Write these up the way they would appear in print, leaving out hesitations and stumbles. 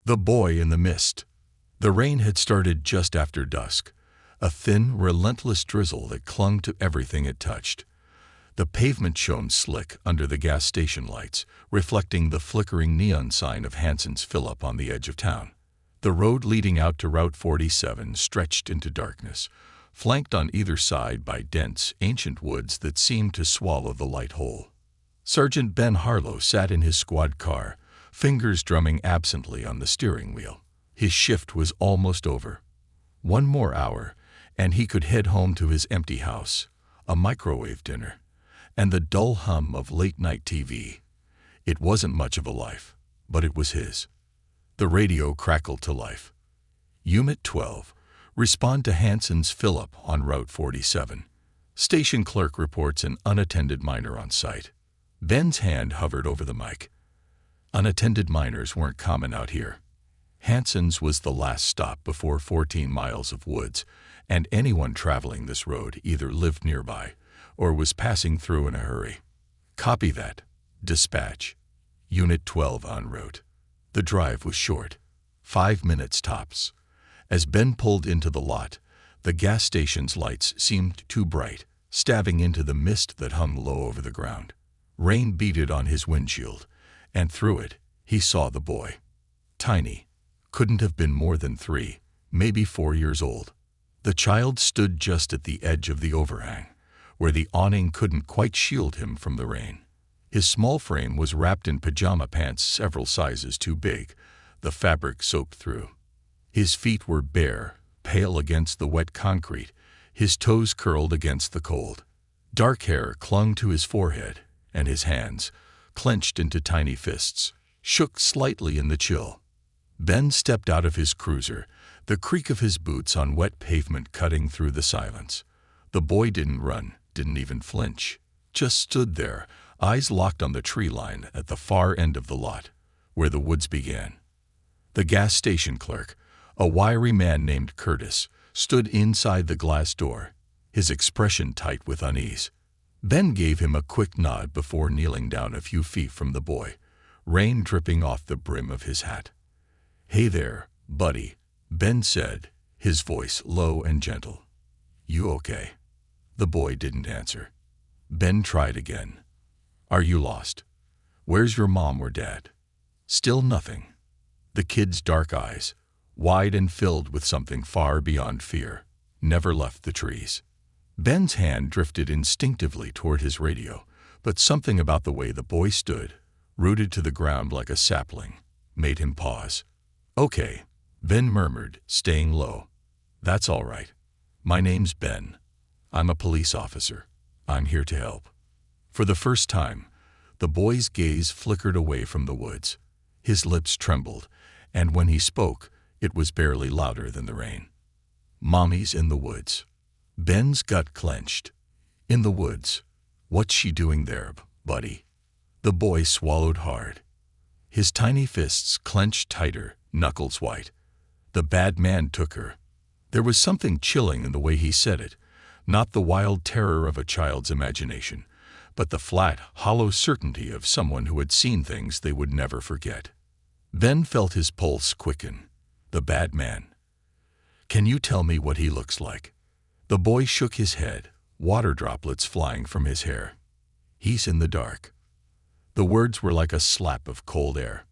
The Boy in the Mist. The rain had started just after dusk, a thin, relentless drizzle that clung to everything it touched. The pavement shone slick under the gas station lights, reflecting the flickering neon sign of Hanson's Fill-Up on the edge of town. The road leading out to Route 47 stretched into darkness, flanked on either side by dense, ancient woods that seemed to swallow the light whole. Sergeant Ben Harlow sat in his squad car, fingers drumming absently on the steering wheel. His shift was almost over. One more hour, and he could head home to his empty house, a microwave dinner, and the dull hum of late-night TV. It wasn't much of a life, but it was his. The radio crackled to life. Unit 12. Respond to Hanson's Fill-Up on Route 47. Station clerk reports an unattended miner on site. Ben's hand hovered over the mic. Unattended miners weren't common out here. Hanson's was the last stop before 14 miles of woods, and anyone traveling this road either lived nearby or was passing through in a hurry. Copy that. Dispatch. Unit 12 en route. The drive was short, 5 minutes tops. As Ben pulled into the lot, the gas station's lights seemed too bright, stabbing into the mist that hung low over the ground. Rain beaded on his windshield, and through it, he saw the boy. Tiny, couldn't have been more than 3, maybe 4 years old. The child stood just at the edge of the overhang, where the awning couldn't quite shield him from the rain. His small frame was wrapped in pajama pants several sizes too big, the fabric soaked through. His feet were bare, pale against the wet concrete, his toes curled against the cold. Dark hair clung to his forehead, and his hands, clenched into tiny fists, shook slightly in the chill. Ben stepped out of his cruiser, the creak of his boots on wet pavement cutting through the silence. The boy didn't run, didn't even flinch, just stood there, eyes locked on the tree line at the far end of the lot, where the woods began. The gas station clerk, a wiry man named Curtis, stood inside the glass door, his expression tight with unease. Ben gave him a quick nod before kneeling down a few feet from the boy, rain dripping off the brim of his hat. "Hey there, buddy," Ben said, his voice low and gentle. "You okay?" The boy didn't answer. Ben tried again. "Are you lost? Where's your mom or dad?" Still nothing. The kid's dark eyes, wide and filled with something far beyond fear, never left the trees. Ben's hand drifted instinctively toward his radio, but something about the way the boy stood, rooted to the ground like a sapling, made him pause. "Okay," Ben murmured, staying low. "That's all right. My name's Ben. I'm a police officer. I'm here to help." For the first time, the boy's gaze flickered away from the woods. His lips trembled, and when he spoke, it was barely louder than the rain. "Mommy's in the woods." Ben's gut clenched. "In the woods? What's she doing there, buddy?" The boy swallowed hard. His tiny fists clenched tighter, knuckles white. "The bad man took her." There was something chilling in the way he said it, not the wild terror of a child's imagination, but the flat, hollow certainty of someone who had seen things they would never forget. Ben felt his pulse quicken. "The bad man. Can you tell me what he looks like?" The boy shook his head, water droplets flying from his hair. "He's in the dark." The words were like a slap of cold air.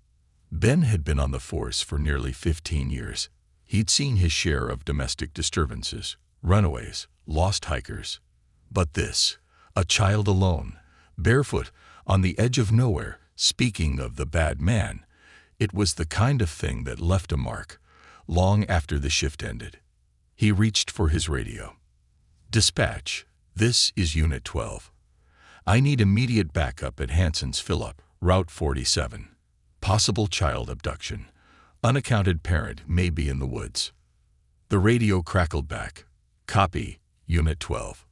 Ben had been on the force for nearly 15 years. He'd seen his share of domestic disturbances, runaways, lost hikers. But this, a child alone, barefoot, on the edge of nowhere, speaking of the bad man, it was the kind of thing that left a mark, long after the shift ended. He reached for his radio. "Dispatch, this is Unit 12. I need immediate backup at Hanson's Fill-Up, Route 47. Possible child abduction. Unaccounted parent may be in the woods." The radio crackled back. "Copy, Unit 12.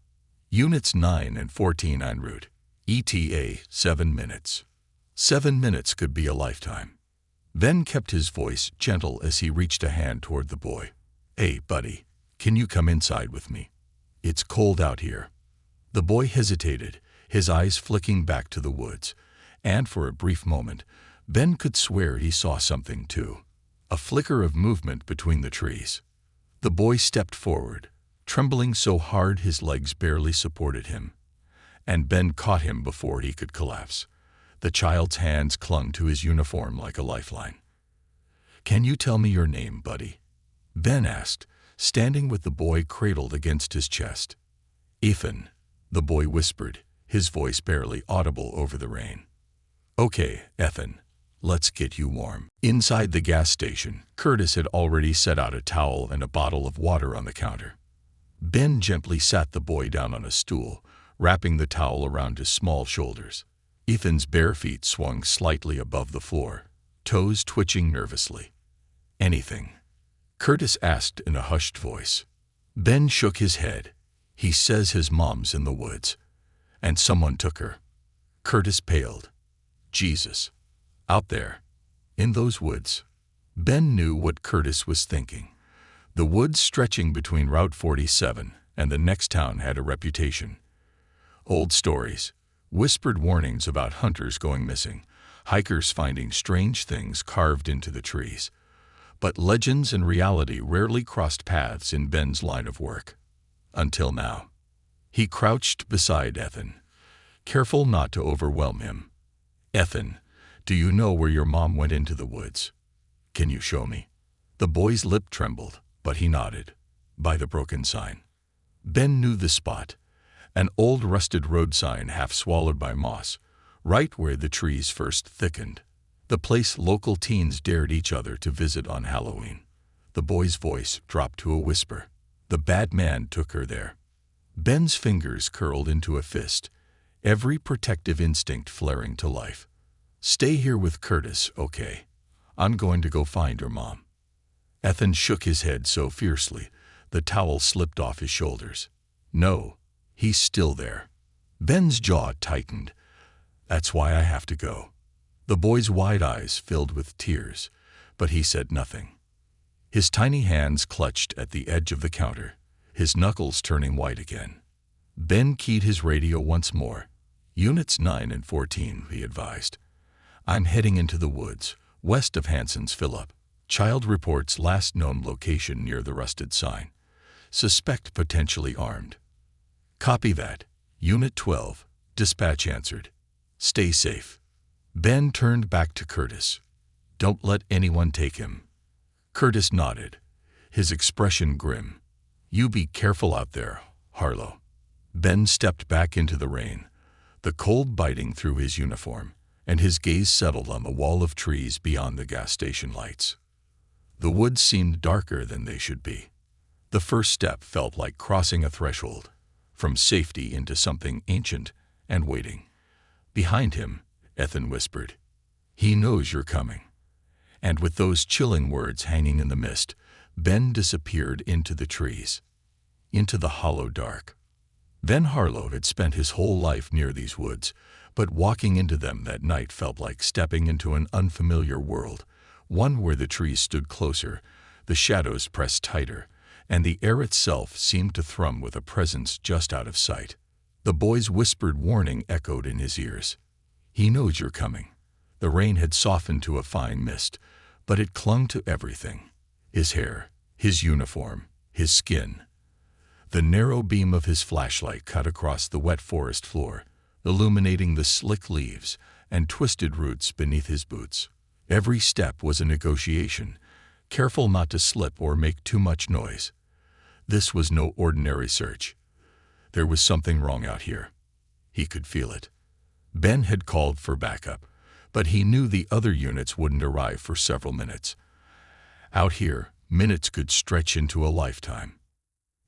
Units 9 and 14 en route. ETA 7 minutes. 7 minutes could be a lifetime." Ben kept his voice gentle as he reached a hand toward the boy. "Hey, buddy, can you come inside with me? It's cold out here." The boy hesitated, his eyes flicking back to the woods, and for a brief moment, Ben could swear he saw something too. a flicker of movement between the trees. The boy stepped forward, trembling so hard his legs barely supported him, and Ben caught him before he could collapse. The child's hands clung to his uniform like a lifeline. "Can you tell me your name, buddy?" Ben asked, standing with the boy cradled against his chest. "Ethan," the boy whispered, his voice barely audible over the rain. "Okay, Ethan, let's get you warm." Inside the gas station, Curtis had already set out a towel and a bottle of water on the counter. Ben gently sat the boy down on a stool, wrapping the towel around his small shoulders. Ethan's bare feet swung slightly above the floor, toes twitching nervously. "Anything?" Curtis asked in a hushed voice. Ben shook his head. "He says his mom's in the woods, and someone took her." Curtis paled. "Jesus. Out there, in those woods." Ben knew what Curtis was thinking. The woods stretching between Route 47 and the next town had a reputation. Old stories, whispered warnings about hunters going missing, hikers finding strange things carved into the trees. But legends and reality rarely crossed paths in Ben's line of work. Until now. He crouched beside Ethan, careful not to overwhelm him. "Ethan, do you know where your mom went into the woods? Can you show me?" The boy's lip trembled, but he nodded. "By the broken sign." Ben knew the spot, an old rusted road sign half swallowed by moss, right where the trees first thickened. The place local teens dared each other to visit on Halloween. The boy's voice dropped to a whisper. "The bad man took her there." Ben's fingers curled into a fist, every protective instinct flaring to life. "Stay here with Curtis, okay? I'm going to go find your mom." Ethan shook his head so fiercely, the towel slipped off his shoulders. "No, he's still there." Ben's jaw tightened. "That's why I have to go." The boy's wide eyes filled with tears, but he said nothing. His tiny hands clutched at the edge of the counter, his knuckles turning white again. Ben keyed his radio once more. "Units 9 and 14, he advised. "I'm heading into the woods, west of Hanson's Phillip. Child reports last known location near the rusted sign. Suspect potentially armed." "Copy that. Unit 12, dispatch answered. Stay safe." Ben turned back to Curtis. "Don't let anyone take him." Curtis nodded, his expression grim. "You be careful out there, Harlow." Ben stepped back into the rain, the cold biting through his uniform, and his gaze settled on the wall of trees beyond the gas station lights. The woods seemed darker than they should be. The first step felt like crossing a threshold, from safety into something ancient and waiting. Behind him, Ethan whispered, "He knows you're coming." And with those chilling words hanging in the mist, Ben disappeared into the trees, into the hollow dark. Ben Harlow had spent his whole life near these woods, but walking into them that night felt like stepping into an unfamiliar world, one where the trees stood closer, the shadows pressed tighter, and the air itself seemed to thrum with a presence just out of sight. The boy's whispered warning echoed in his ears. "He knows you're coming." The rain had softened to a fine mist, but it clung to everything. His hair, his uniform, his skin. The narrow beam of his flashlight cut across the wet forest floor, illuminating the slick leaves and twisted roots beneath his boots. Every step was a negotiation, careful not to slip or make too much noise. This was no ordinary search. There was something wrong out here. He could feel it. Ben had called for backup, but he knew the other units wouldn't arrive for several minutes. Out here, minutes could stretch into a lifetime.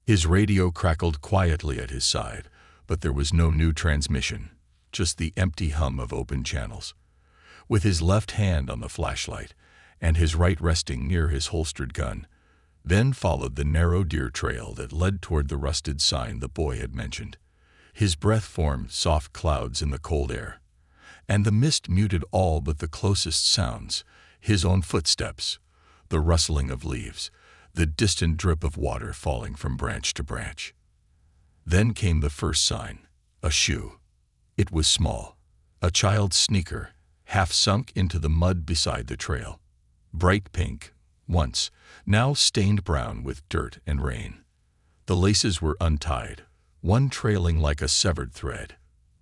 His radio crackled quietly at his side, but there was no new transmission, just the empty hum of open channels. With his left hand on the flashlight and his right resting near his holstered gun, Ben followed the narrow deer trail that led toward the rusted sign the boy had mentioned. His breath formed soft clouds in the cold air, and the mist muted all but the closest sounds, his own footsteps, the rustling of leaves, the distant drip of water falling from branch to branch. Then came the first sign, a shoe. It was small, a child's sneaker, half sunk into the mud beside the trail. Bright pink, once, now stained brown with dirt and rain. The laces were untied, one trailing like a severed thread.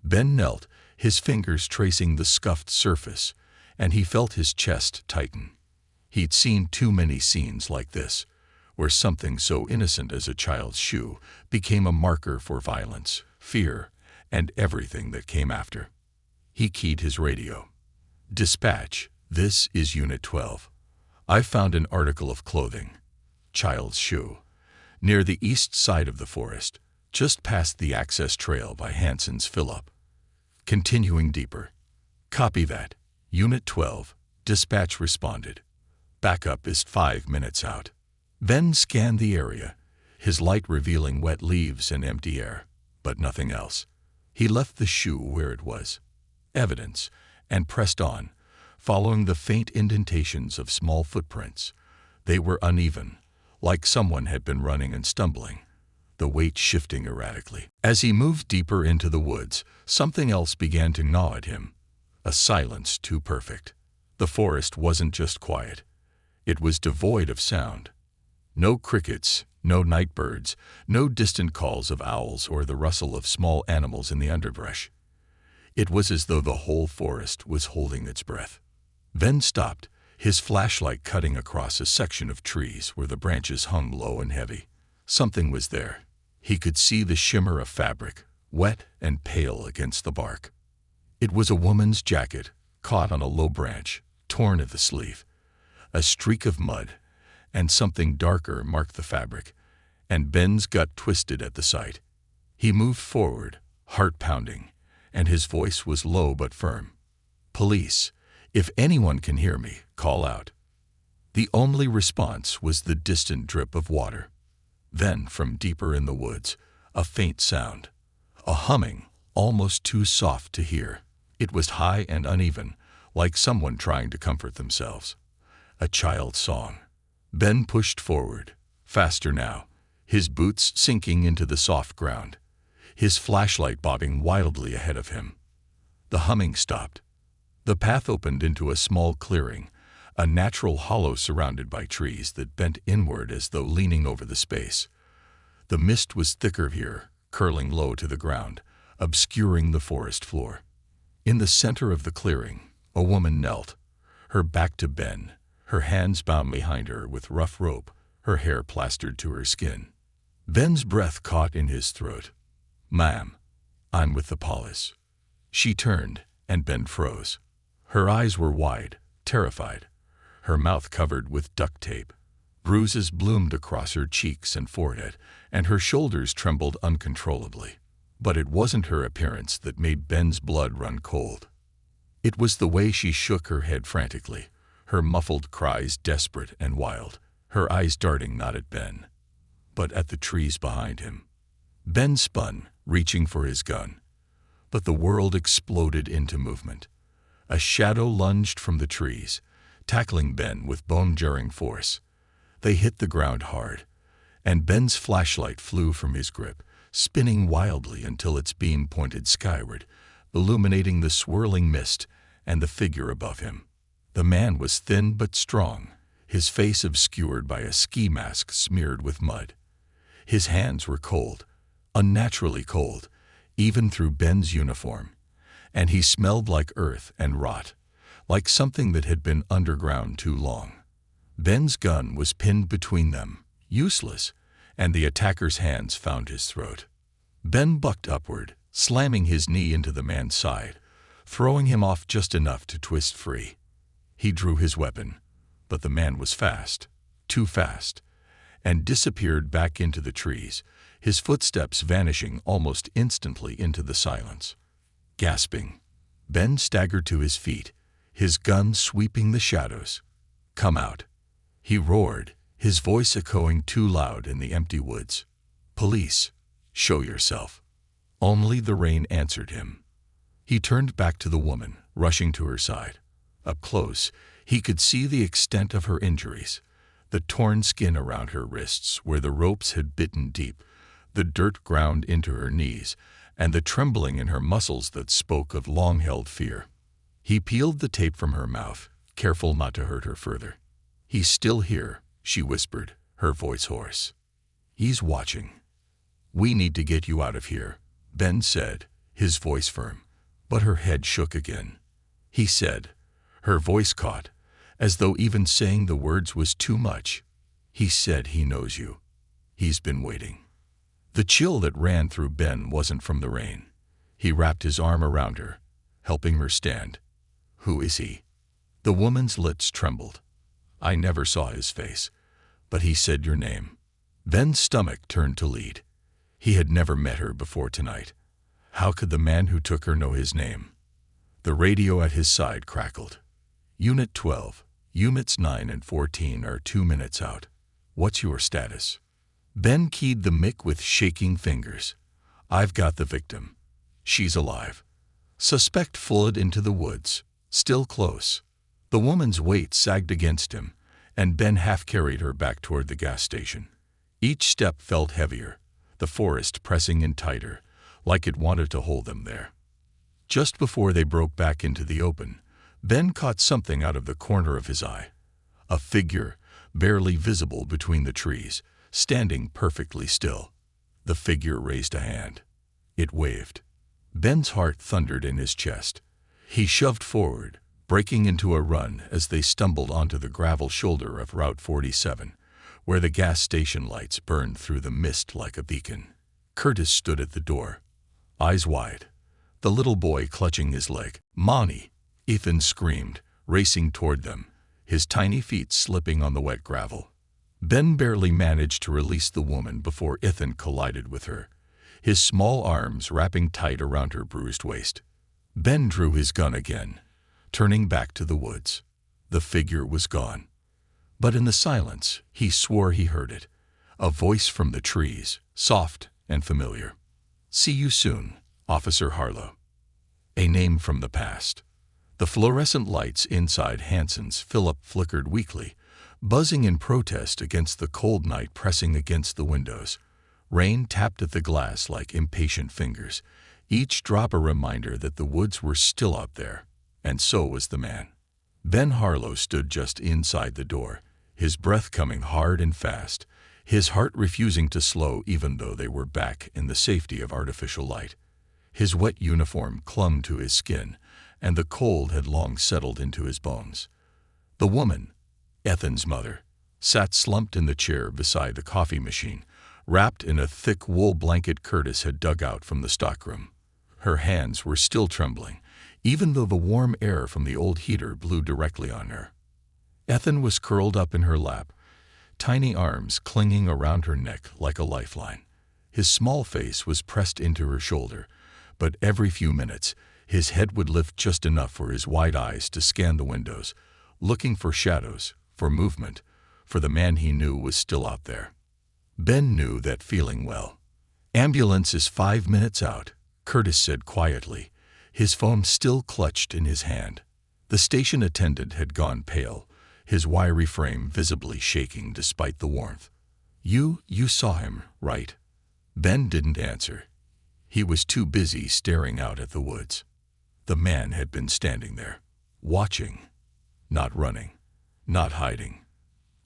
Ben knelt, his fingers tracing the scuffed surface, and he felt his chest tighten. He'd seen too many scenes like this, where something so innocent as a child's shoe became a marker for violence, fear, and everything that came after. He keyed his radio. "Dispatch, this is Unit 12. I found an article of clothing, child's shoe, near the east side of the forest, just past the access trail by Hanson's fill-up. Continuing deeper." "Copy that. Unit 12, dispatch responded. Backup is 5 minutes out." Ben scanned the area, his light revealing wet leaves and empty air, but nothing else. He left the shoe where it was, evidence, and pressed on, following the faint indentations of small footprints. They were uneven, like someone had been running and stumbling, the weight shifting erratically. As he moved deeper into the woods, something else began to gnaw at him, a silence too perfect. The forest wasn't just quiet. It was devoid of sound. No crickets, no night birds, no distant calls of owls or the rustle of small animals in the underbrush. It was as though the whole forest was holding its breath. Ben stopped, his flashlight cutting across a section of trees where the branches hung low and heavy. Something was there. He could see the shimmer of fabric, wet and pale against the bark. It was a woman's jacket, caught on a low branch, torn at the sleeve. A streak of mud, and something darker marked the fabric, and Ben's gut twisted at the sight. He moved forward, heart pounding, and his voice was low but firm. "Police, if anyone can hear me, call out." The only response was the distant drip of water. Then, from deeper in the woods, a faint sound, a humming, almost too soft to hear. It was high and uneven, like someone trying to comfort themselves. A child's song. Ben pushed forward, faster now, his boots sinking into the soft ground, his flashlight bobbing wildly ahead of him. The humming stopped. The path opened into a small clearing, a natural hollow surrounded by trees that bent inward as though leaning over the space. The mist was thicker here, curling low to the ground, obscuring the forest floor. In the center of the clearing, a woman knelt, her back to Ben, her hands bound behind her with rough rope, her hair plastered to her skin. Ben's breath caught in his throat. "Ma'am, I'm with the police." She turned, and Ben froze. Her eyes were wide, terrified, her mouth covered with duct tape. Bruises bloomed across her cheeks and forehead, and her shoulders trembled uncontrollably. But it wasn't her appearance that made Ben's blood run cold. It was the way she shook her head frantically, her muffled cries desperate and wild, her eyes darting not at Ben, but at the trees behind him. Ben spun, reaching for his gun. But the world exploded into movement. A shadow lunged from the trees, tackling Ben with bone-jarring force. They hit the ground hard, and Ben's flashlight flew from his grip, spinning wildly until its beam pointed skyward, illuminating the swirling mist and the figure above him. The man was thin but strong, his face obscured by a ski mask smeared with mud. His hands were cold, unnaturally cold, even through Ben's uniform, and he smelled like earth and rot, like something that had been underground too long. Ben's gun was pinned between them, useless, and the attacker's hands found his throat. Ben bucked upward, slamming his knee into the man's side, throwing him off just enough to twist free. He drew his weapon, but the man was fast, too fast, and disappeared back into the trees, his footsteps vanishing almost instantly into the silence. Gasping, Ben staggered to his feet, his gun sweeping the shadows. "Come out," he roared, his voice echoing too loud in the empty woods. "Police, show yourself." Only the rain answered him. He turned back to the woman, rushing to her side. Up close, he could see the extent of her injuries, the torn skin around her wrists where the ropes had bitten deep, the dirt ground into her knees, and the trembling in her muscles that spoke of long-held fear. He peeled the tape from her mouth, careful not to hurt her further. "He's still here," she whispered, her voice hoarse. "He's watching." "We need to get you out of here," Ben said, his voice firm, but her head shook again. "He said," her voice caught, as though even saying the words was too much. "He said he knows you. He's been waiting." The chill that ran through Ben wasn't from the rain. He wrapped his arm around her, helping her stand. "Who is he?" The woman's lips trembled. "I never saw his face, but he said your name." Ben's stomach turned to lead. He had never met her before tonight. How could the man who took her know his name? The radio at his side crackled. "Unit 12, Units 9 and 14 are 2 minutes out. What's your status?" Ben keyed the mic with shaking fingers. "I've got the victim. She's alive. Suspect fled into the woods. Still close." The woman's weight sagged against him, and Ben half-carried her back toward the gas station. Each step felt heavier, the forest pressing in tighter, like it wanted to hold them there. Just before they broke back into the open, Ben caught something out of the corner of his eye. A figure, barely visible between the trees, standing perfectly still. The figure raised a hand. It waved. Ben's heart thundered in his chest. He shoved forward, breaking into a run as they stumbled onto the gravel shoulder of Route 47, where the gas station lights burned through the mist like a beacon. Curtis stood at the door, eyes wide, the little boy clutching his leg. "Monty!" Ethan screamed, racing toward them, his tiny feet slipping on the wet gravel. Ben barely managed to release the woman before Ethan collided with her, his small arms wrapping tight around her bruised waist. Ben drew his gun again, turning back to the woods. The figure was gone. But in the silence, he swore he heard it, a voice from the trees, soft and familiar. "See you soon, Officer Harlow." A name from the past. The fluorescent lights inside Hanson's Philip flickered weakly, buzzing in protest against the cold night pressing against the windows. Rain tapped at the glass like impatient fingers, each drop a reminder that the woods were still out there, and so was the man. Ben Harlow stood just inside the door, his breath coming hard and fast, his heart refusing to slow even though they were back in the safety of artificial light. His wet uniform clung to his skin, and the cold had long settled into his bones. The woman, Ethan's mother, sat slumped in the chair beside the coffee machine, wrapped in a thick wool blanket Curtis had dug out from the stockroom. Her hands were still trembling, even though the warm air from the old heater blew directly on her. Ethan was curled up in her lap, tiny arms clinging around her neck like a lifeline. His small face was pressed into her shoulder, but every few minutes, his head would lift just enough for his wide eyes to scan the windows, looking for shadows, for movement, for the man he knew was still out there. Ben knew that feeling well. "Ambulance is 5 minutes out," Curtis said quietly, his phone still clutched in his hand. The station attendant had gone pale, his wiry frame visibly shaking despite the warmth. You saw him, right?" Ben didn't answer. He was too busy staring out at the woods. The man had been standing there, watching, not running, not hiding,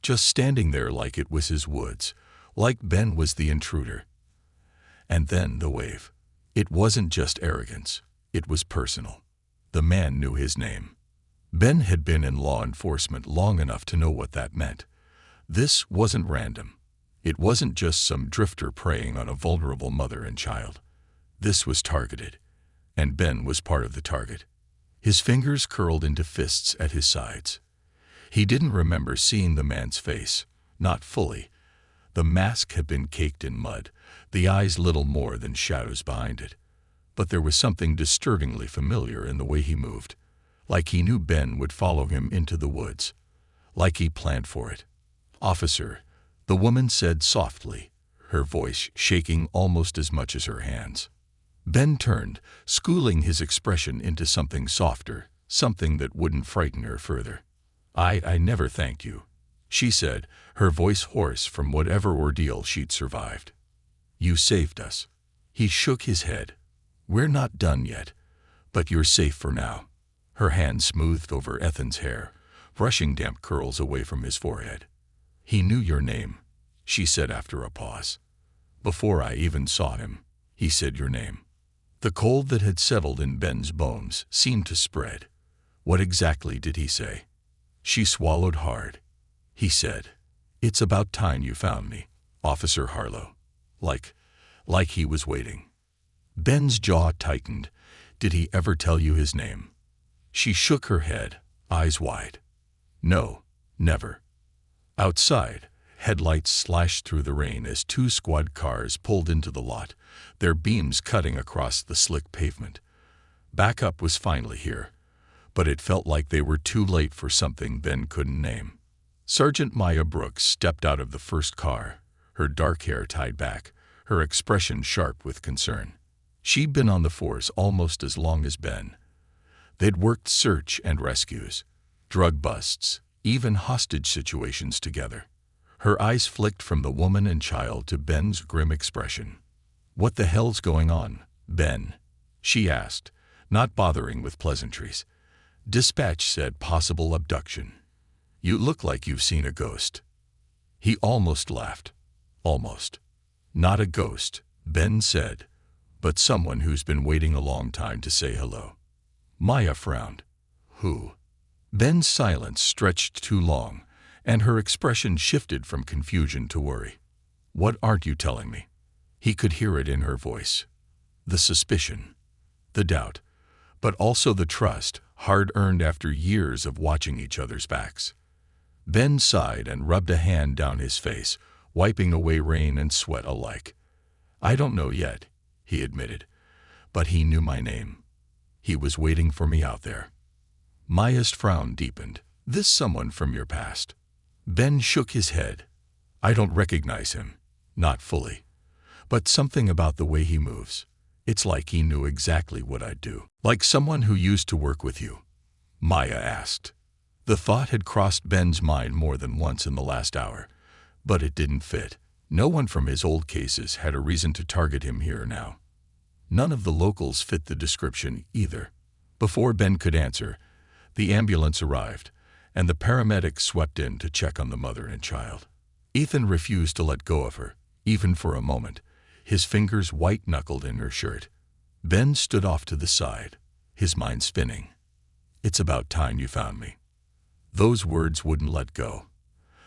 just standing there like it was his woods, like Ben was the intruder. And then the wave. It wasn't just arrogance, it was personal. The man knew his name. Ben had been in law enforcement long enough to know what that meant. This wasn't random. It wasn't just some drifter preying on a vulnerable mother and child. This was targeted, and Ben was part of the target. His fingers curled into fists at his sides. He didn't remember seeing the man's face, not fully. The mask had been caked in mud, the eyes little more than shadows behind it. But there was something disturbingly familiar in the way he moved, like he knew Ben would follow him into the woods, like he planned for it. "Officer," the woman said softly, her voice shaking almost as much as her hands. Ben turned, schooling his expression into something softer, something that wouldn't frighten her further. I never thanked you," she said, her voice hoarse from whatever ordeal she'd survived. "You saved us." He shook his head. "We're not done yet, but you're safe for now." Her hand smoothed over Ethan's hair, brushing damp curls away from his forehead. "He knew your name," she said after a pause. "Before I even saw him, he said your name." The cold that had settled in Ben's bones seemed to spread. "What exactly did he say?" She swallowed hard. "He said, 'It's about time you found me, Officer Harlow.' Like he was waiting." Ben's jaw tightened. "Did he ever tell you his name?" She shook her head, eyes wide. "No, never." Outside, headlights slashed through the rain as two squad cars pulled into the lot, their beams cutting across the slick pavement. Backup was finally here, but it felt like they were too late for something Ben couldn't name. Sergeant Maya Brooks stepped out of the first car, her dark hair tied back, her expression sharp with concern. She'd been on the force almost as long as Ben. They'd worked search and rescues, drug busts, even hostage situations together. Her eyes flicked from the woman and child to Ben's grim expression. "What the hell's going on, Ben?" she asked, not bothering with pleasantries. "Dispatch said possible abduction. You look like you've seen a ghost." He almost laughed. "Almost. Not a ghost," Ben said, "but someone who's been waiting a long time to say hello." Maya frowned. "Who?" Ben's silence stretched too long, and her expression shifted from confusion to worry. "What aren't you telling me?" He could hear it in her voice. The suspicion, the doubt, but also the trust, hard-earned after years of watching each other's backs. Ben sighed and rubbed a hand down his face, wiping away rain and sweat alike. "I don't know yet," he admitted, "but he knew my name. He was waiting for me out there." Maya's frown deepened. "This someone from your past?" Ben shook his head. "I don't recognize him. Not fully. But something about the way he moves. It's like he knew exactly what I'd do." "Like someone who used to work with you?" Maya asked. The thought had crossed Ben's mind more than once in the last hour, but it didn't fit. No one from his old cases had a reason to target him here now. None of the locals fit the description either. Before Ben could answer, the ambulance arrived, and the paramedics swept in to check on the mother and child. Ethan refused to let go of her, even for a moment, his fingers white-knuckled in her shirt. Ben stood off to the side, his mind spinning. "It's about time you found me." Those words wouldn't let go.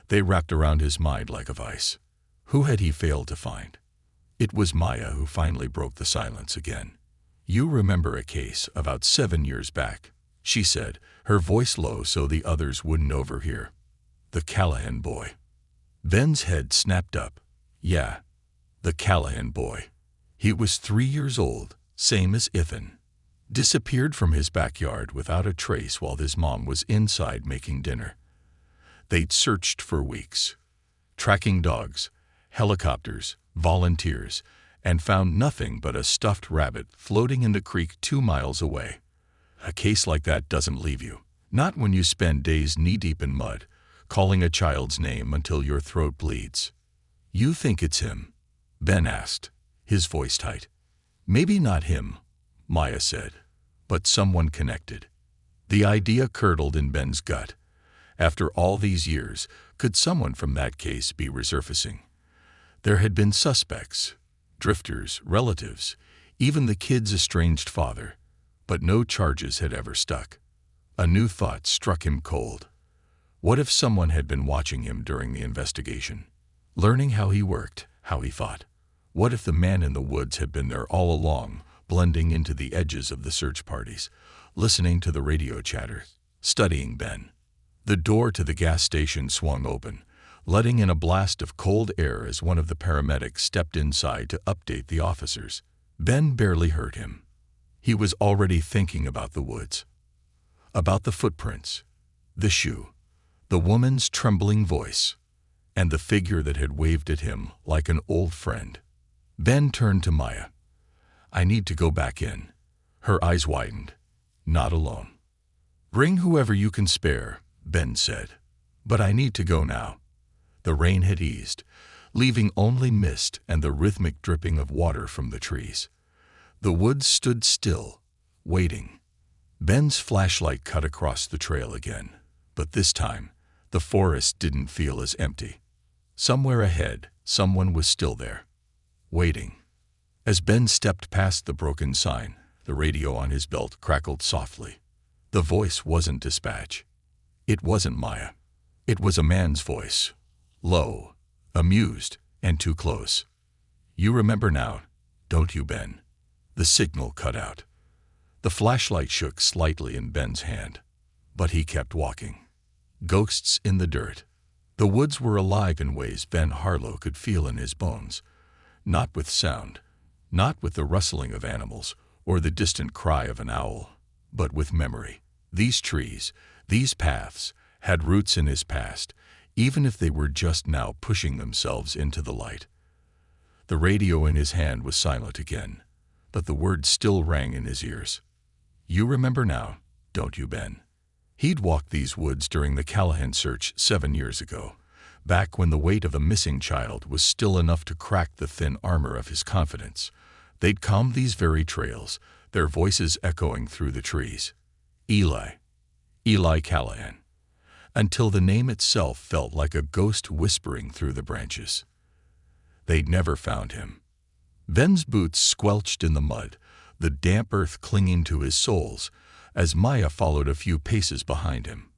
They wrapped around his mind like a vice. Who had he failed to find? It was Maya who finally broke the silence again. "You remember a case about 7 years back," she said, her voice low so the others wouldn't overhear. "The Callahan boy." Ben's head snapped up. "Yeah, the Callahan boy. He was 3 years old, same as Ethan. Disappeared from his backyard without a trace while his mom was inside making dinner. They'd searched for weeks. Tracking dogs, helicopters, volunteers, and found nothing but a stuffed rabbit floating in the creek 2 miles away. A case like that doesn't leave you. Not when you spend days knee-deep in mud, calling a child's name until your throat bleeds. "You think it's him?" Ben asked, his voice tight. "Maybe not him," Maya said, "but someone connected." The idea curdled in Ben's gut. After all these years, could someone from that case be resurfacing? There had been suspects, drifters, relatives, even the kid's estranged father, but no charges had ever stuck. A new thought struck him cold. What if someone had been watching him during the investigation, learning how he worked, how he thought? What if the man in the woods had been there all along, blending into the edges of the search parties, listening to the radio chatter, studying Ben? The door to the gas station swung open, letting in a blast of cold air as one of the paramedics stepped inside to update the officers. Ben barely heard him. He was already thinking about the woods, about the footprints, the shoe, the woman's trembling voice, and the figure that had waved at him like an old friend. Ben turned to Maya. "I need to go back in." Her eyes widened. "Not alone." "Bring whoever you can spare," Ben said. "But I need to go now." The rain had eased, leaving only mist and the rhythmic dripping of water from the trees. The woods stood still, waiting. Ben's flashlight cut across the trail again, But this time, the forest didn't feel as empty. Somewhere ahead, someone was still there, waiting. As Ben stepped past the broken sign, the radio on his belt crackled softly. The voice wasn't dispatch. It wasn't Maya. It was a man's voice, low, amused, and too close. "You remember now, don't you, Ben?" The signal cut out. The flashlight shook slightly in Ben's hand, but he kept walking. Ghosts in the dirt. The woods were alive in ways Ben Harlow could feel in his bones. Not with sound, not with the rustling of animals or the distant cry of an owl, but with memory. These trees, these paths, had roots in his past, even if they were just now pushing themselves into the light. The radio in his hand was silent again, but the words still rang in his ears. "You remember now, don't you, Ben?" He'd walked these woods during the Callahan search 7 years ago, back when the weight of a missing child was still enough to crack the thin armor of his confidence. They'd combed these very trails, their voices echoing through the trees. Eli Callahan, until the name itself felt like a ghost whispering through the branches. They'd never found him. Ben's boots squelched in the mud, the damp earth clinging to his soles, as Maya followed a few paces behind him.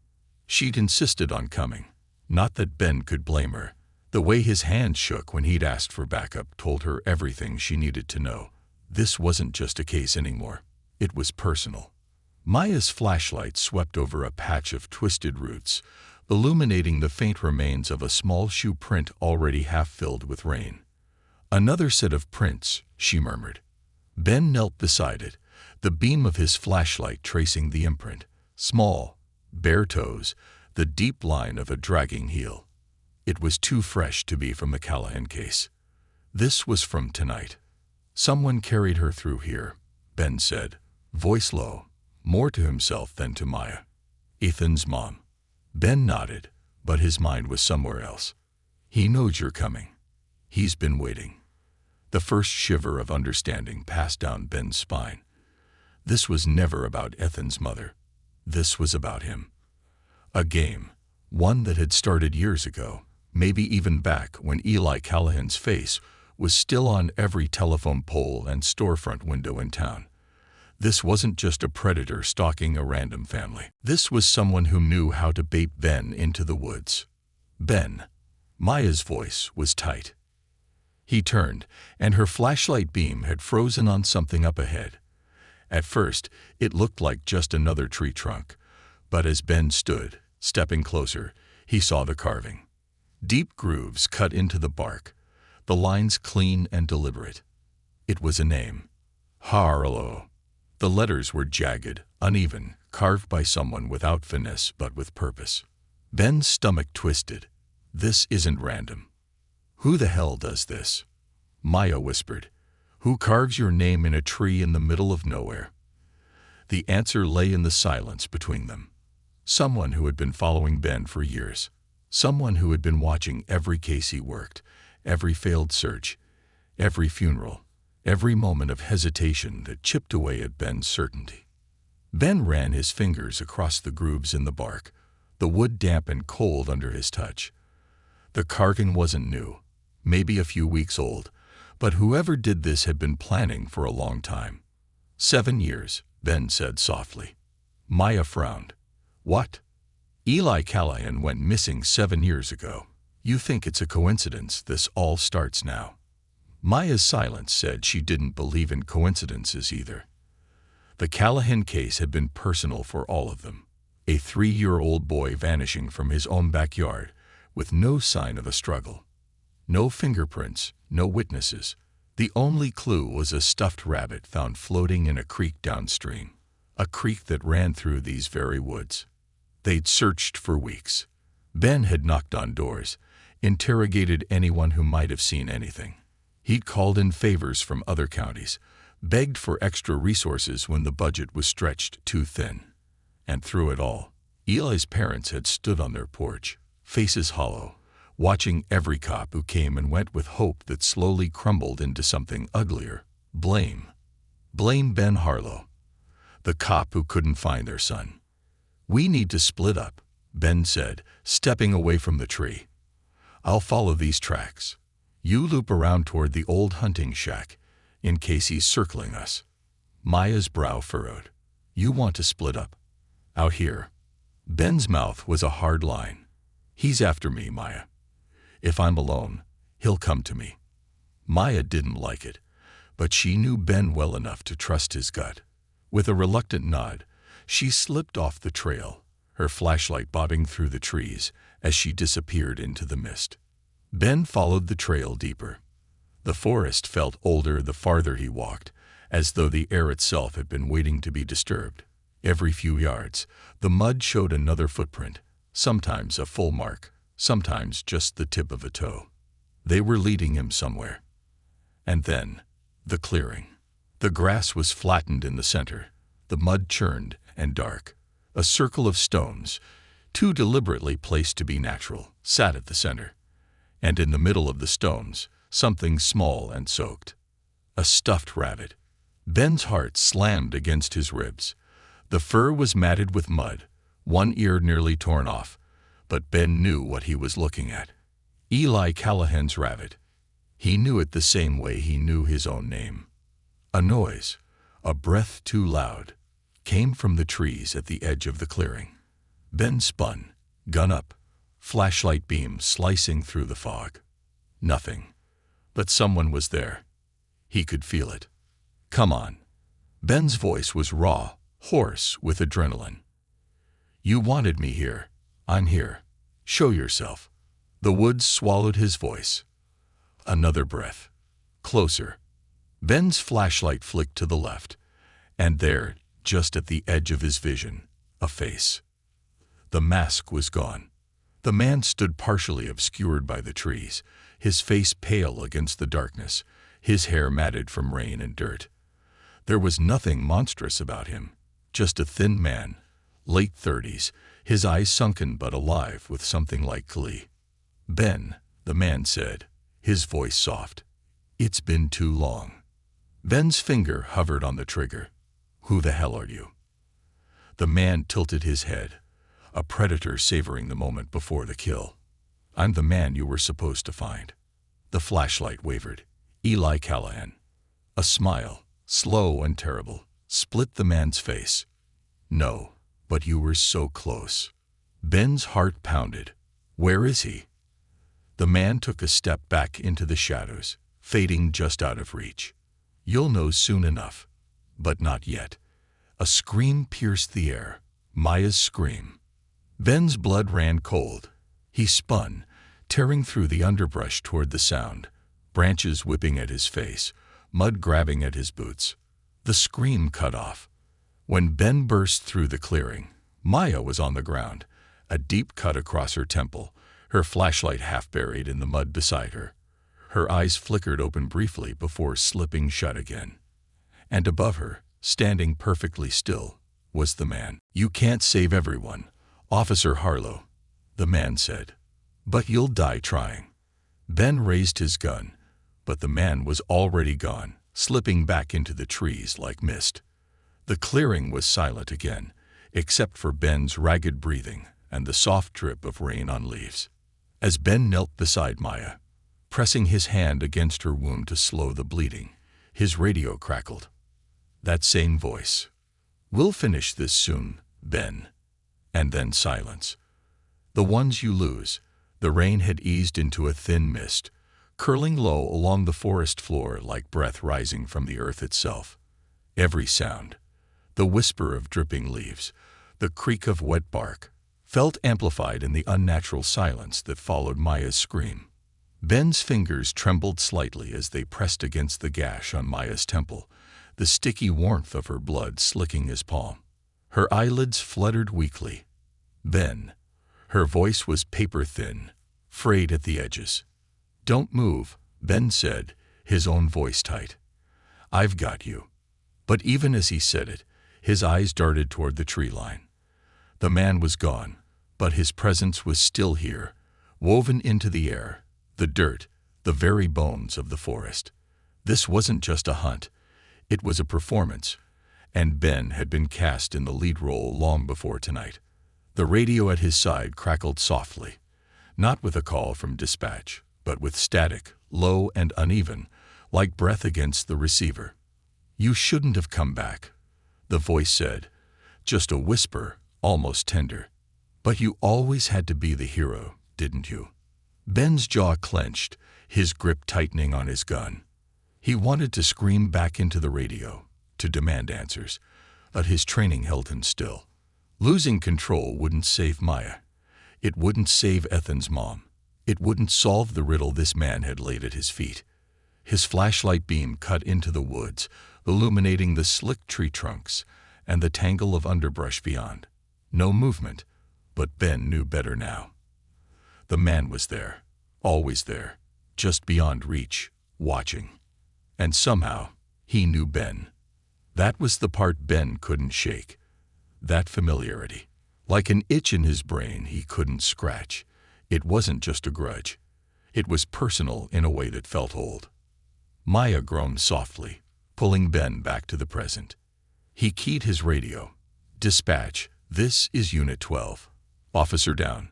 She'd insisted on coming. Not that Ben could blame her. The way his hand shook when he'd asked for backup told her everything she needed to know. This wasn't just a case anymore. It was personal. Maya's flashlight swept over a patch of twisted roots, illuminating the faint remains of a small shoe print already half filled with rain. "Another set of prints," she murmured. Ben knelt beside it, the beam of his flashlight tracing the imprint. Small, bare toes, the deep line of a dragging heel. It was too fresh to be from the Callahan case. This was from tonight. "Someone carried her through here," Ben said, voice low, more to himself than to Maya. "Ethan's mom." Ben nodded, but his mind was somewhere else. "He knows you're coming. He's been waiting." The first shiver of understanding passed down Ben's spine. This was never about Ethan's mother. This was about him. A game, one that had started years ago, maybe even back when Eli Callahan's face was still on every telephone pole and storefront window in town. This wasn't just a predator stalking a random family. This was someone who knew how to bait Ben into the woods. Ben. Maya's voice was tight. He turned, and her flashlight beam had frozen on something up ahead. At first, it looked like just another tree trunk, but as Ben stood, stepping closer, he saw the carving. Deep grooves cut into the bark, the lines clean and deliberate. It was a name. Harlow. The letters were jagged, uneven, carved by someone without finesse but with purpose. Ben's stomach twisted. This isn't random. "Who the hell does this?" Maya whispered. "Who carves your name in a tree in the middle of nowhere?" The answer lay in the silence between them. Someone who had been following Ben for years. Someone who had been watching every case he worked, every failed search, every funeral, every moment of hesitation that chipped away at Ben's certainty. Ben ran his fingers across the grooves in the bark, the wood damp and cold under his touch. The carving wasn't new, maybe a few weeks old, but whoever did this had been planning for a long time. 7 years, Ben said softly. Maya frowned. "What?" "Eli Callahan went missing 7 years ago. You think it's a coincidence this all starts now?" Maya's silence said she didn't believe in coincidences either. The Callahan case had been personal for all of them. A 3-year-old boy vanishing from his own backyard, with no sign of a struggle. No fingerprints, no witnesses. The only clue was a stuffed rabbit found floating in a creek downstream, a creek that ran through these very woods. They'd searched for weeks. Ben had knocked on doors, interrogated anyone who might have seen anything. He'd called in favors from other counties, begged for extra resources when the budget was stretched too thin. And through it all, Eli's parents had stood on their porch, faces hollow, watching every cop who came and went with hope that slowly crumbled into something uglier. Blame. Blame Ben Harlow, the cop who couldn't find their son. "We need to split up," Ben said, stepping away from the tree. "I'll follow these tracks. You loop around toward the old hunting shack, in case he's circling us." Maya's brow furrowed. "You want to split up? Out here?" Ben's mouth was a hard line. "He's after me, Maya. If I'm alone, he'll come to me." Maya didn't like it, but she knew Ben well enough to trust his gut. With a reluctant nod, she slipped off the trail, her flashlight bobbing through the trees as she disappeared into the mist. Ben followed the trail deeper. The forest felt older the farther he walked, as though the air itself had been waiting to be disturbed. Every few yards, the mud showed another footprint, sometimes a full mark, sometimes just the tip of a toe. They were leading him somewhere. And then, the clearing. The grass was flattened in the center, the mud churned and dark. A circle of stones, too deliberately placed to be natural, sat at the center. And in the middle of the stones, something small and soaked. A stuffed rabbit. Ben's heart slammed against his ribs. The fur was matted with mud, one ear nearly torn off, but Ben knew what he was looking at. Eli Callahan's rabbit. He knew it the same way he knew his own name. A noise, a breath too loud, came from the trees at the edge of the clearing. Ben spun, gun up, flashlight beam slicing through the fog. Nothing. But someone was there. He could feel it. "Come on." Ben's voice was raw, hoarse with adrenaline. "You wanted me here. I'm here. Show yourself." The woods swallowed his voice. Another breath. Closer. Ben's flashlight flicked to the left, and there, just at the edge of his vision, a face. The mask was gone. The man stood partially obscured by the trees, his face pale against the darkness, his hair matted from rain and dirt. There was nothing monstrous about him, just a thin man, late 30s, his eyes sunken but alive with something like glee. "Ben," the man said, his voice soft. "It's been too long." Ben's finger hovered on the trigger. "Who the hell are you?" The man tilted his head, a predator savoring the moment before the kill. "I'm the man you were supposed to find." The flashlight wavered. Eli Callahan. A smile, slow and terrible, split the man's face. "No, but you were so close." Ben's heart pounded. "Where is he?" The man took a step back into the shadows, fading just out of reach. "You'll know soon enough." But not yet. A scream pierced the air. Maya's scream. Ben's blood ran cold. He spun, tearing through the underbrush toward the sound, branches whipping at his face, mud grabbing at his boots. The scream cut off. When Ben burst through the clearing, Maya was on the ground, a deep cut across her temple, her flashlight half buried in the mud beside her. Her eyes flickered open briefly before slipping shut again. And above her, standing perfectly still, was the man. "You can't save everyone, Officer Harlow," the man said. "But you'll die trying." Ben raised his gun, but the man was already gone, slipping back into the trees like mist. The clearing was silent again, except for Ben's ragged breathing and the soft drip of rain on leaves. As Ben knelt beside Maya, pressing his hand against her wound to slow the bleeding, his radio crackled. That same voice. "We'll finish this soon, Ben." And then silence. The ones you lose. The rain had eased into a thin mist, curling low along the forest floor like breath rising from the earth itself. Every sound, the whisper of dripping leaves, the creak of wet bark, felt amplified in the unnatural silence that followed Maya's scream. Ben's fingers trembled slightly as they pressed against the gash on Maya's temple, the sticky warmth of her blood slicking his palm. Her eyelids fluttered weakly. "Ben." Her voice was paper-thin, frayed at the edges. "Don't move," Ben said, his own voice tight. "I've got you." But even as he said it, his eyes darted toward the tree line. The man was gone, but his presence was still here, woven into the air, the dirt, the very bones of the forest. This wasn't just a hunt. It was a performance, and Ben had been cast in the lead role long before tonight. The radio at his side crackled softly, not with a call from dispatch, but with static, low and uneven, like breath against the receiver. "You shouldn't have come back," the voice said, just a whisper, almost tender. "But you always had to be the hero, didn't you?" Ben's jaw clenched, his grip tightening on his gun. He wanted to scream back into the radio, to demand answers, but his training held him still. Losing control wouldn't save Maya. It wouldn't save Ethan's mom. It wouldn't solve the riddle this man had laid at his feet. His flashlight beam cut into the woods, illuminating the slick tree trunks and the tangle of underbrush beyond. No movement, but Ben knew better now. The man was there, always there, just beyond reach, watching. And somehow, he knew Ben. That was the part Ben couldn't shake. That familiarity. Like an itch in his brain he couldn't scratch. It wasn't just a grudge. It was personal in a way that felt old. Maya groaned softly, pulling Ben back to the present. He keyed his radio. "Dispatch, this is Unit 12. Officer down.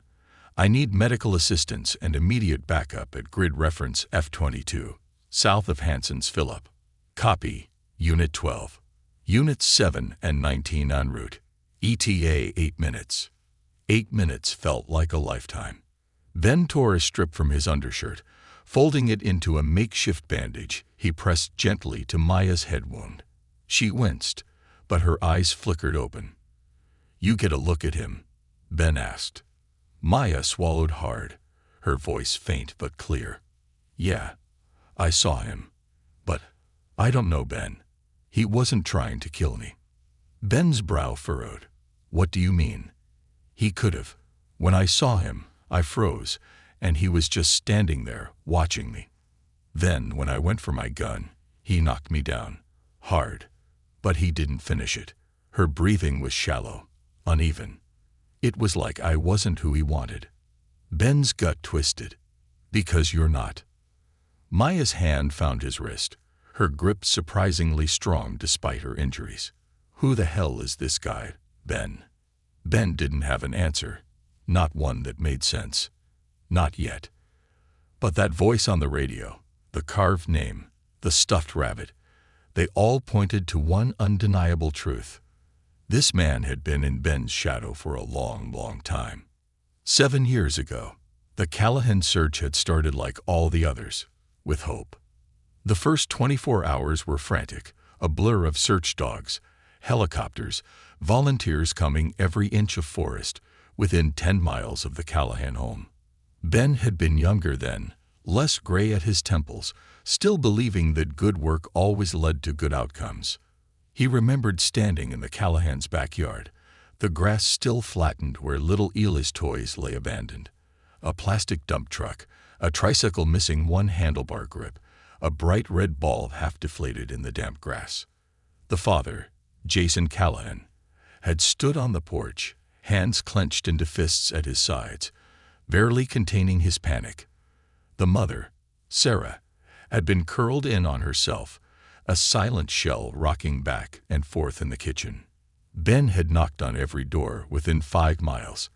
I need medical assistance and immediate backup at grid reference F22, south of Hanson's Phillip. Copy, Unit 12. Units 7 and 19 en route. ETA 8 minutes. 8 minutes felt like a lifetime. Ben tore a strip from his undershirt. Folding it into a makeshift bandage, he pressed gently to Maya's head wound. She winced, but her eyes flickered open. "You get a look at him?" Ben asked. Maya swallowed hard, her voice faint but clear. "Yeah, I saw him. But I don't know Ben. He wasn't trying to kill me." Ben's brow furrowed. "What do you mean?" "He could have. When I saw him, I froze, and he was just standing there, watching me. Then, when I went for my gun, he knocked me down. Hard. But he didn't finish it." Her breathing was shallow, uneven. It was like I wasn't who he wanted. Ben's gut twisted. "Because you're not." Maya's hand found his wrist, her grip surprisingly strong despite her injuries. "Who the hell is this guy, Ben?" Ben didn't have an answer, not one that made sense. Not yet. But that voice on the radio, the carved name, the stuffed rabbit, they all pointed to one undeniable truth. This man had been in Ben's shadow for a long, long time. 7 years ago, the Callahan search had started like all the others, with hope. The first 24 hours were frantic, a blur of search dogs, helicopters, volunteers combing every inch of forest within 10 miles of the Callahan home. Ben had been younger then, less gray at his temples, still believing that good work always led to good outcomes. He remembered standing in the Callahan's backyard, the grass still flattened where little Eli's toys lay abandoned. A plastic dump truck, a tricycle missing one handlebar grip, a bright red ball half deflated in the damp grass. The father, Jason Callahan, had stood on the porch, hands clenched into fists at his sides, barely containing his panic. The mother, Sarah, had been curled in on herself, a silent shell rocking back and forth in the kitchen. Ben had knocked on every door within 5 miles.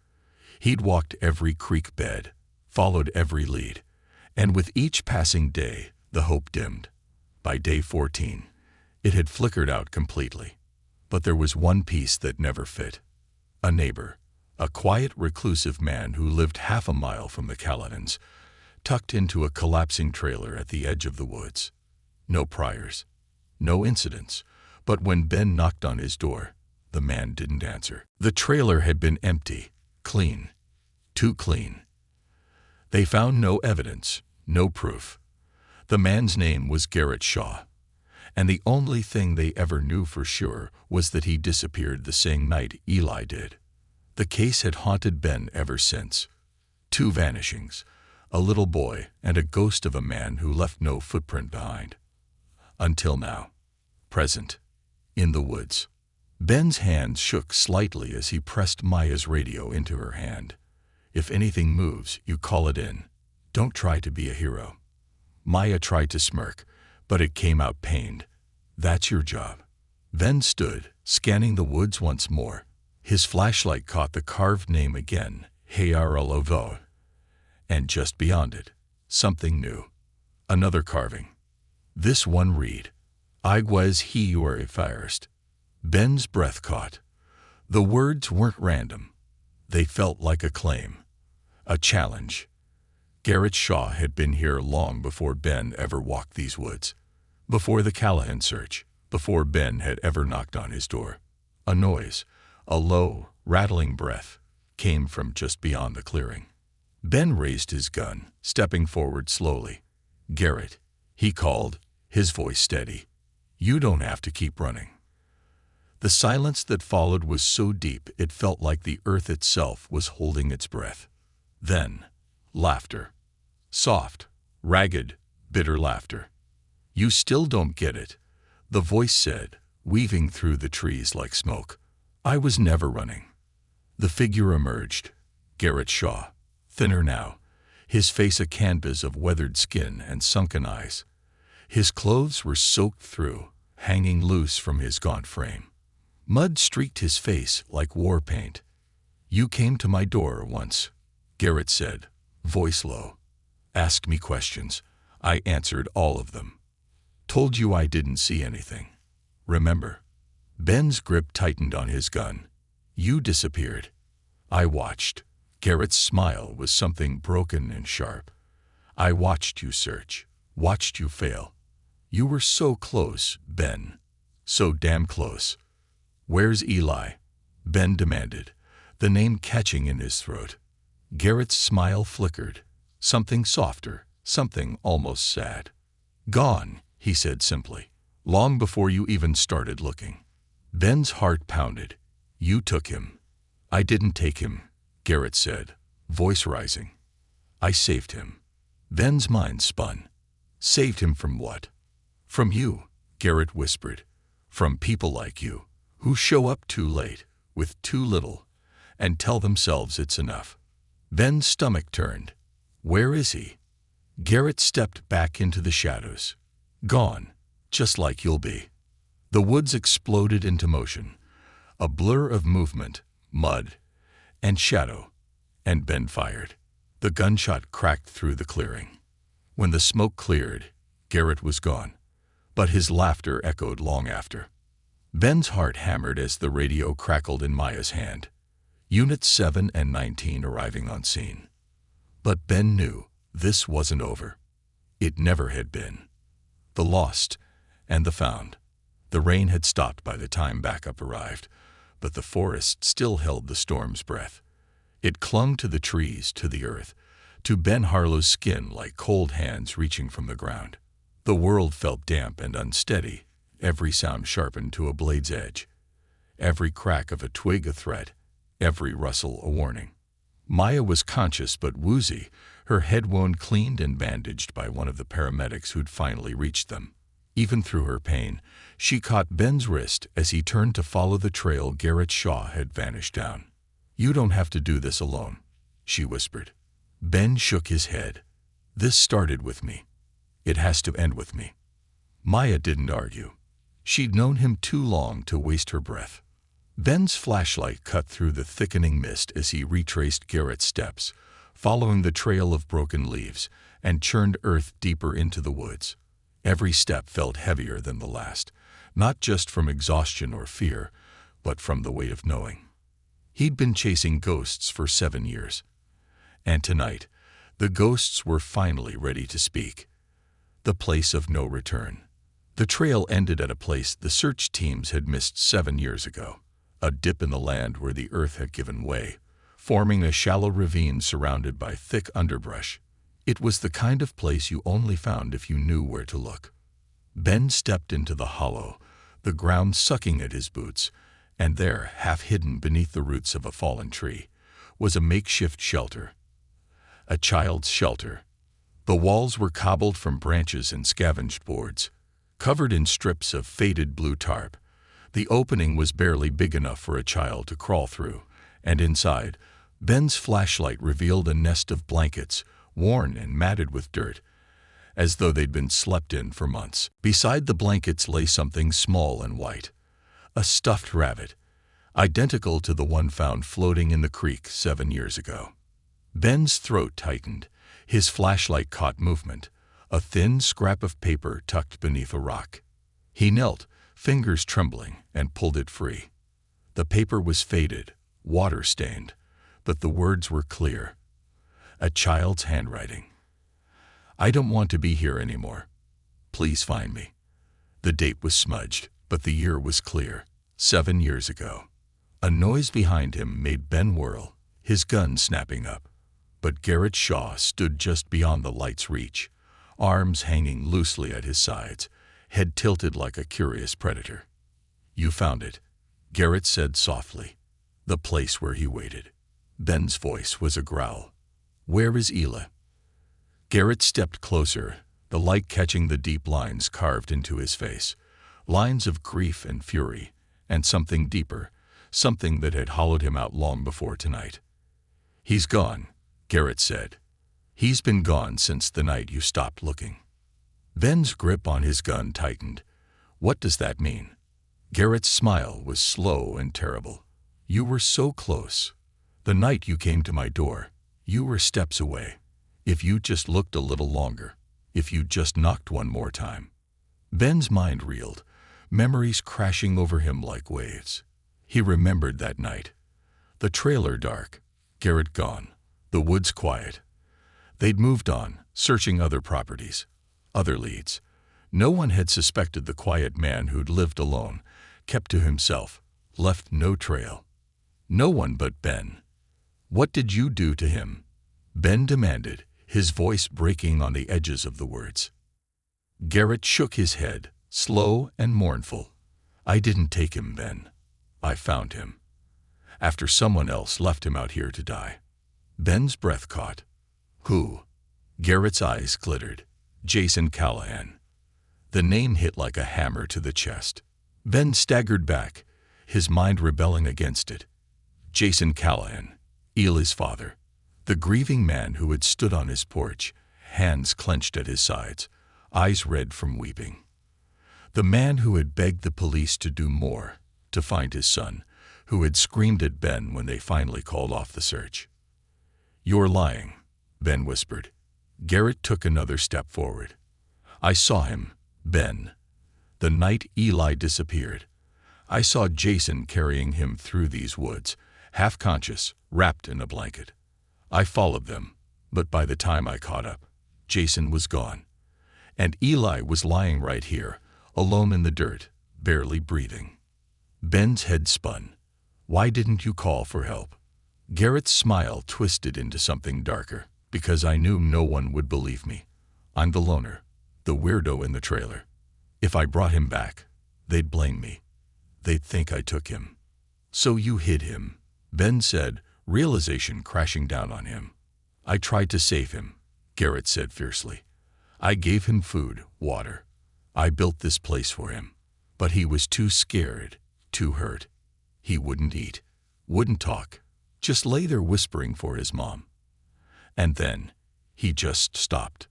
He'd walked every creek bed, followed every lead, and with each passing day, the hope dimmed. By day 14, it had flickered out completely. But there was one piece that never fit. A neighbor, a quiet, reclusive man who lived half a mile from the Callahans, tucked into a collapsing trailer at the edge of the woods. No priors, no incidents, but when Ben knocked on his door, the man didn't answer. The trailer had been empty, clean, too clean. They found no evidence, no proof. The man's name was Garrett Shaw, and the only thing they ever knew for sure was that he disappeared the same night Eli did. The case had haunted Ben ever since. 2 vanishings, a little boy and a ghost of a man who left no footprint behind. Until now. Present. In the woods. Ben's hands shook slightly as he pressed Maya's radio into her hand. "If anything moves, you call it in. Don't try to be a hero." Maya tried to smirk, but it came out pained. "That's your job." Ben stood, scanning the woods once more. His flashlight caught the carved name again, heartbreak, and just beyond it, something new. Another carving. This one read, I was he you were first. Ben's breath caught. The words weren't random. They felt like a claim, a challenge. Garrett Shaw had been here long before Ben ever walked these woods, before the Callahan search, before Ben had ever knocked on his door. A noise, a low, rattling breath, came from just beyond the clearing. Ben raised his gun, stepping forward slowly. Garrett, he called, his voice steady. You don't have to keep running. The silence that followed was so deep it felt like the earth itself was holding its breath. Then, laughter. Soft, ragged, bitter laughter. You still don't get it, the voice said, weaving through the trees like smoke. I was never running. The figure emerged. Garrett Shaw, thinner now, his face a canvas of weathered skin and sunken eyes. His clothes were soaked through, hanging loose from his gaunt frame. Mud streaked his face like war paint. You came to my door once, Garrett said, voice low. Asked me questions. I answered all of them. Told you I didn't see anything. Remember? Ben's grip tightened on his gun. You disappeared. I watched. Garrett's smile was something broken and sharp. I watched you search, watched you fail. You were so close, Ben. So damn close. Where's Eli? Ben demanded, the name catching in his throat. Garrett's smile flickered. Something softer, something almost sad. Gone, he said simply, long before you even started looking. Ben's heart pounded. You took him. I didn't take him, Garrett said, voice rising. I saved him. Ben's mind spun. Saved him from what? From you, Garrett whispered. From people like you, who show up too late, with too little, and tell themselves it's enough. Ben's stomach turned. Where is he? Garrett stepped back into the shadows. Gone, just like you'll be. The woods exploded into motion, a blur of movement, mud, and shadow, and Ben fired. The gunshot cracked through the clearing. When the smoke cleared, Garrett was gone, but his laughter echoed long after. Ben's heart hammered as the radio crackled in Maya's hand. Units 7 and 19 arriving on scene. But Ben knew this wasn't over. It never had been. The lost and the found. The rain had stopped by the time backup arrived, but the forest still held the storm's breath. It clung to the trees, to the earth, to Ben Harlow's skin like cold hands reaching from the ground. The world felt damp and unsteady, every sound sharpened to a blade's edge, every crack of a twig a threat, every rustle a warning. Maya was conscious but woozy, her head wound cleaned and bandaged by one of the paramedics who'd finally reached them. Even through her pain, she caught Ben's wrist as he turned to follow the trail Garrett Shaw had vanished down. You don't have to do this alone, she whispered. Ben shook his head. This started with me. It has to end with me. Maya didn't argue. She'd known him too long to waste her breath. Ben's flashlight cut through the thickening mist as he retraced Garrett's steps, following the trail of broken leaves, and churned earth deeper into the woods. Every step felt heavier than the last, not just from exhaustion or fear, but from the weight of knowing. He'd been chasing ghosts for 7 years. And tonight, the ghosts were finally ready to speak. The place of no return. The trail ended at a place the search teams had missed 7 years ago, a dip in the land where the earth had given way, forming a shallow ravine surrounded by thick underbrush. It was the kind of place you only found if you knew where to look. Ben stepped into the hollow, the ground sucking at his boots, and there, half hidden beneath the roots of a fallen tree, was a makeshift shelter. A child's shelter. The walls were cobbled from branches and scavenged boards, covered in strips of faded blue tarp. The opening was barely big enough for a child to crawl through, and inside, Ben's flashlight revealed a nest of blankets, worn and matted with dirt, as though they'd been slept in for months. Beside the blankets lay something small and white. A stuffed rabbit, identical to the one found floating in the creek 7 years ago. Ben's throat tightened. His flashlight caught movement, a thin scrap of paper tucked beneath a rock. He knelt, fingers trembling, and pulled it free. The paper was faded, water-stained, but the words were clear. A child's handwriting. "I don't want to be here anymore. Please find me." The date was smudged, but the year was clear. 7 years ago. A noise behind him made Ben whirl, his gun snapping up. But Garrett Shaw stood just beyond the light's reach, arms hanging loosely at his sides, head tilted like a curious predator. "You found it," Garrett said softly. "The place where he waited." Ben's voice was a growl. "Where is Ela?" Garrett stepped closer, the light catching the deep lines carved into his face. Lines of grief and fury, and something deeper, something that had hollowed him out long before tonight. "He's gone," Garrett said. "He's been gone since the night you stopped looking." Ben's grip on his gun tightened. "What does that mean?" Garrett's smile was slow and terrible. "You were so close. The night you came to my door, you were steps away. If you just looked a little longer, if you just knocked one more time." Ben's mind reeled, memories crashing over him like waves. He remembered that night. The trailer dark, Garrett gone, the woods quiet. They'd moved on, searching other properties, other leads. No one had suspected the quiet man who'd lived alone, kept to himself, left no trail. No one but Ben. "What did you do to him?" Ben demanded, his voice breaking on the edges of the words. Garrett shook his head, slow and mournful. "I didn't take him, Ben. I found him. After someone else left him out here to die." Ben's breath caught. "Who?" Garrett's eyes glittered. "Jason Callahan." The name hit like a hammer to the chest. Ben staggered back, his mind rebelling against it. Jason Callahan, Ela's father. The grieving man who had stood on his porch, hands clenched at his sides, eyes red from weeping. The man who had begged the police to do more, to find his son, who had screamed at Ben when they finally called off the search. "You're lying," Ben whispered. Garrett took another step forward. "I saw him, Ben. The night Eli disappeared. I saw Jason carrying him through these woods, half conscious, wrapped in a blanket. I followed them, but by the time I caught up, Jason was gone. And Eli was lying right here, alone in the dirt, barely breathing." Ben's head spun. "Why didn't you call for help?" Garrett's smile twisted into something darker. "Because I knew no one would believe me. I'm the loner, the weirdo in the trailer. If I brought him back, they'd blame me. They'd think I took him." "So you hid him," Ben said, realization crashing down on him. "I tried to save him," Garrett said fiercely. "I gave him food, water. I built this place for him. But he was too scared, too hurt. He wouldn't eat, wouldn't talk, just lay there whispering for his mom. And then, he just stopped."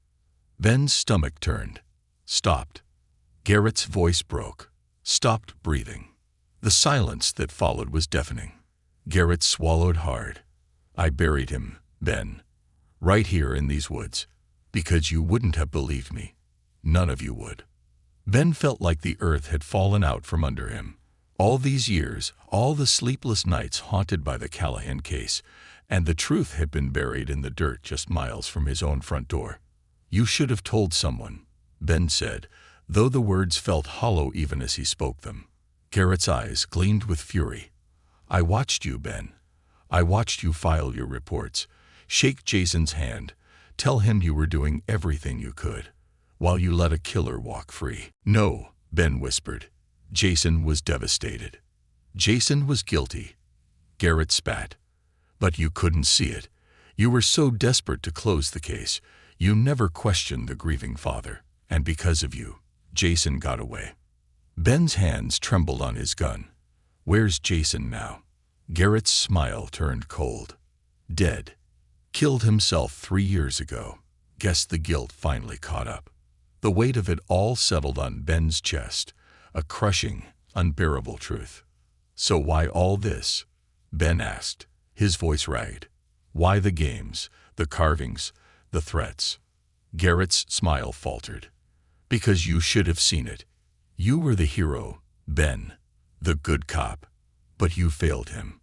Ben's stomach turned. Stopped. Garrett's voice broke. Stopped breathing. The silence that followed was deafening. Garrett swallowed hard. "I buried him, Ben. Right here in these woods. Because you wouldn't have believed me. None of you would." Ben felt like the earth had fallen out from under him. All these years, all the sleepless nights haunted by the Callahan case, and the truth had been buried in the dirt just miles from his own front door. "You should have told someone," Ben said, though the words felt hollow even as he spoke them. Garrett's eyes gleamed with fury. "I watched you, Ben. I watched you file your reports, shake Jason's hand, tell him you were doing everything you could, while you let a killer walk free." "No," Ben whispered. "Jason was devastated. Jason was guilty." Garrett spat. "But you couldn't see it. You were so desperate to close the case. You never questioned the grieving father, and because of you, Jason got away." Ben's hands trembled on his gun. "Where's Jason now?" Garrett's smile turned cold. "Dead. Killed himself 3 years ago." Guess the guilt finally caught up. The weight of it all settled on Ben's chest, a crushing, unbearable truth. "So why all this?" Ben asked, his voice ragged. "Why the games, the carvings, the threats?" Garrett's smile faltered. "Because you should have seen it. You were the hero, Ben, the good cop, but you failed him."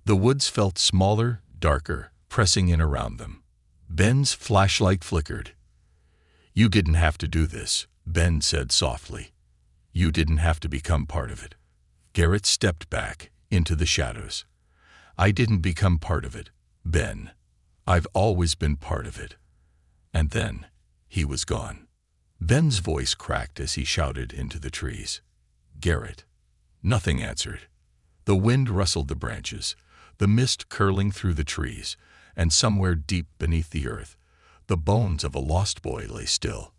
The woods felt smaller, darker, pressing in around them. Ben's flashlight flickered. "You didn't have to do this," Ben said softly. "You didn't have to become part of it." Garrett stepped back into the shadows. "I didn't become part of it, Ben. I've always been part of it." And then he was gone. Ben's voice cracked as he shouted into the trees. "Garrett." Nothing answered. The wind rustled the branches, the mist curling through the trees, and somewhere deep beneath the earth, the bones of a lost boy lay still.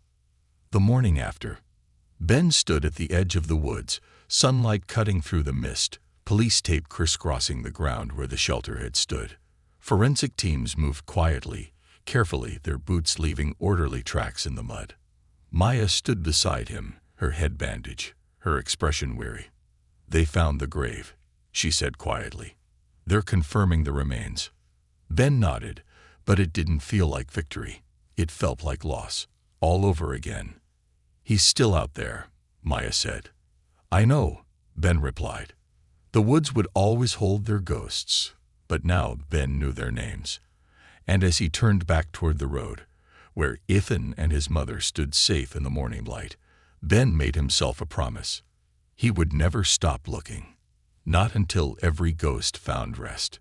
The morning after, Ben stood at the edge of the woods, sunlight cutting through the mist, police tape crisscrossing the ground where the shelter had stood. Forensic teams moved quietly, carefully, their boots leaving orderly tracks in the mud. Maya stood beside him, her head bandaged, her expression weary. "They found the grave," she said quietly. "They're confirming the remains." Ben nodded, but it didn't feel like victory. It felt like loss, all over again. "He's still out there," Maya said. "I know," Ben replied. The woods would always hold their ghosts, but now Ben knew their names. And as he turned back toward the road, where Ethan and his mother stood safe in the morning light, Ben made himself a promise. He would never stop looking, not until every ghost found rest.